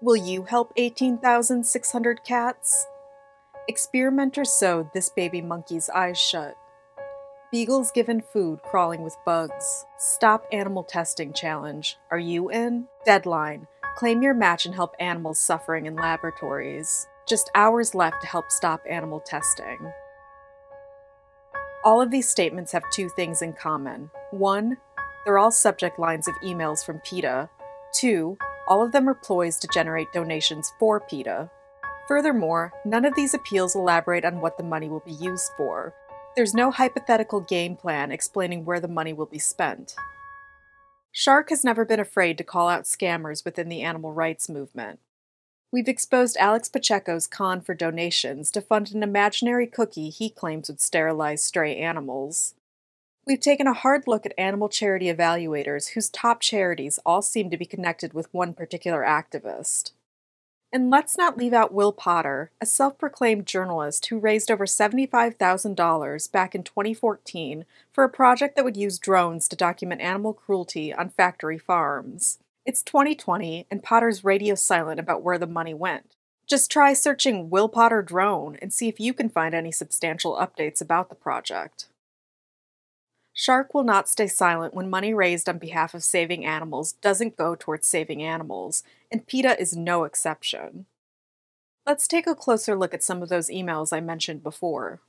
Will you help 18,600 cats? Experimenter sewed this baby monkey's eyes shut. Beagles given food crawling with bugs. Stop animal testing challenge. Are you in? Deadline. Claim your match and help animals suffering in laboratories. Just hours left to help stop animal testing. All of these statements have two things in common. One, they're all subject lines of emails from PETA. Two, all of them are ploys to generate donations for PETA. Furthermore, none of these appeals elaborate on what the money will be used for. There's no hypothetical game plan explaining where the money will be spent. Shark has never been afraid to call out scammers within the animal rights movement. We've exposed Alex Pacheco's con for donations to fund an imaginary cookie he claims would sterilize stray animals. We've taken a hard look at animal charity evaluators whose top charities all seem to be connected with one particular activist. And let's not leave out Will Potter, a self-proclaimed journalist who raised over $75,000 back in 2014 for a project that would use drones to document animal cruelty on factory farms. It's 2020, and Potter's radio silent about where the money went. Just try searching Will Potter drone and see if you can find any substantial updates about the project. Shark will not stay silent when money raised on behalf of saving animals doesn't go towards saving animals, and PETA is no exception. Let's take a closer look at some of those emails I mentioned before.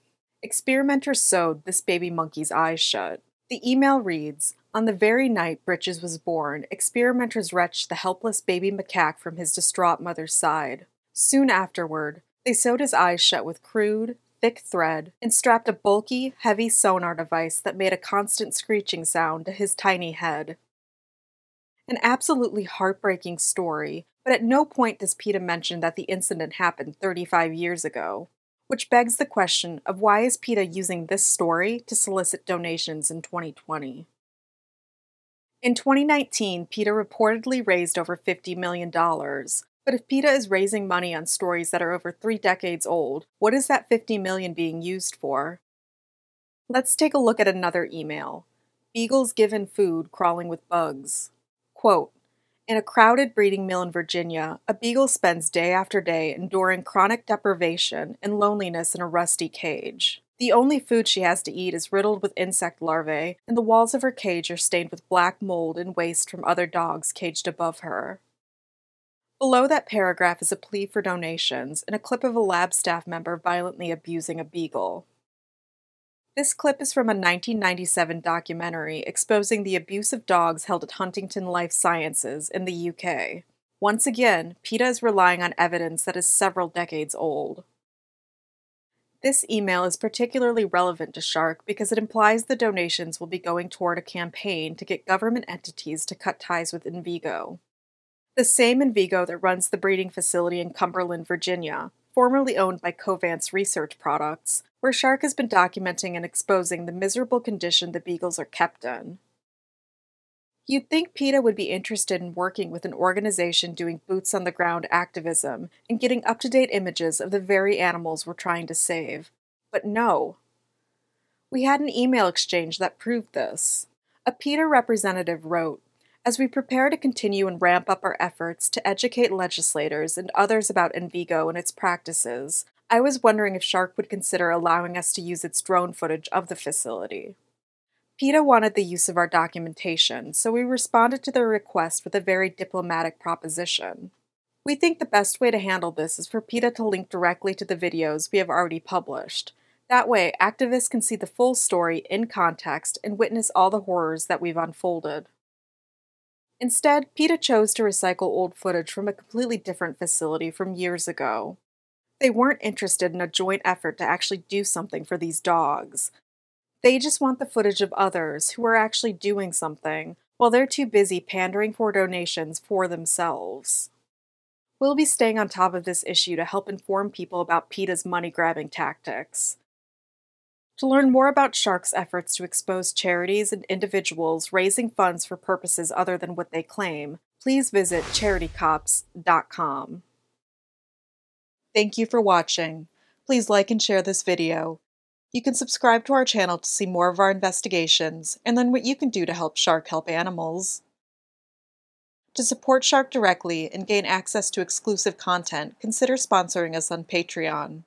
Experimenter sewed this baby monkey's eyes shut. The email reads, "On the very night Britches was born, experimenters wrenched the helpless baby macaque from his distraught mother's side. Soon afterward, they sewed his eyes shut with crude, thick thread, and strapped a bulky, heavy sonar device that made a constant screeching sound to his tiny head." An absolutely heartbreaking story, but at no point does PETA mention that the incident happened 35 years ago. Which begs the question of why is PETA using this story to solicit donations in 2020? In 2019, PETA reportedly raised over $50 million. But if PETA is raising money on stories that are over 3 decades old, what is that $50 million being used for? Let's take a look at another email. Beagles given food crawling with bugs. Quote, "In a crowded breeding mill in Virginia, a beagle spends day after day enduring chronic deprivation and loneliness in a rusty cage. The only food she has to eat is riddled with insect larvae, and the walls of her cage are stained with black mold and waste from other dogs caged above her." Below that paragraph is a plea for donations and a clip of a lab staff member violently abusing a beagle. This clip is from a 1997 documentary exposing the abuse of dogs held at Huntington Life Sciences in the UK. Once again, PETA is relying on evidence that is several decades old. This email is particularly relevant to Shark because it implies the donations will be going toward a campaign to get government entities to cut ties with Envigo. The same Envigo that runs the breeding facility in Cumberland, Virginia, formerly owned by Covance Research Products, where Shark has been documenting and exposing the miserable condition the beagles are kept in. You'd think PETA would be interested in working with an organization doing boots-on-the-ground activism and getting up-to-date images of the very animals we're trying to save. But no. We had an email exchange that proved this. A PETA representative wrote, "As we prepare to continue and ramp up our efforts to educate legislators and others about Envigo and its practices, I was wondering if Shark would consider allowing us to use its drone footage of the facility." PETA wanted the use of our documentation, so we responded to their request with a very diplomatic proposition. We think the best way to handle this is for PETA to link directly to the videos we have already published. That way, activists can see the full story in context and witness all the horrors that we've unfolded. Instead, PETA chose to recycle old footage from a completely different facility from years ago. They weren't interested in a joint effort to actually do something for these dogs. They just want the footage of others who are actually doing something, while they're too busy pandering for donations for themselves. We'll be staying on top of this issue to help inform people about PETA's money-grabbing tactics. To learn more about Shark's efforts to expose charities and individuals raising funds for purposes other than what they claim, please visit charitycops.com. Thank you for watching. Please like and share this video. You can subscribe to our channel to see more of our investigations and learn what you can do to help Shark help animals. To support Shark directly and gain access to exclusive content, consider sponsoring us on Patreon.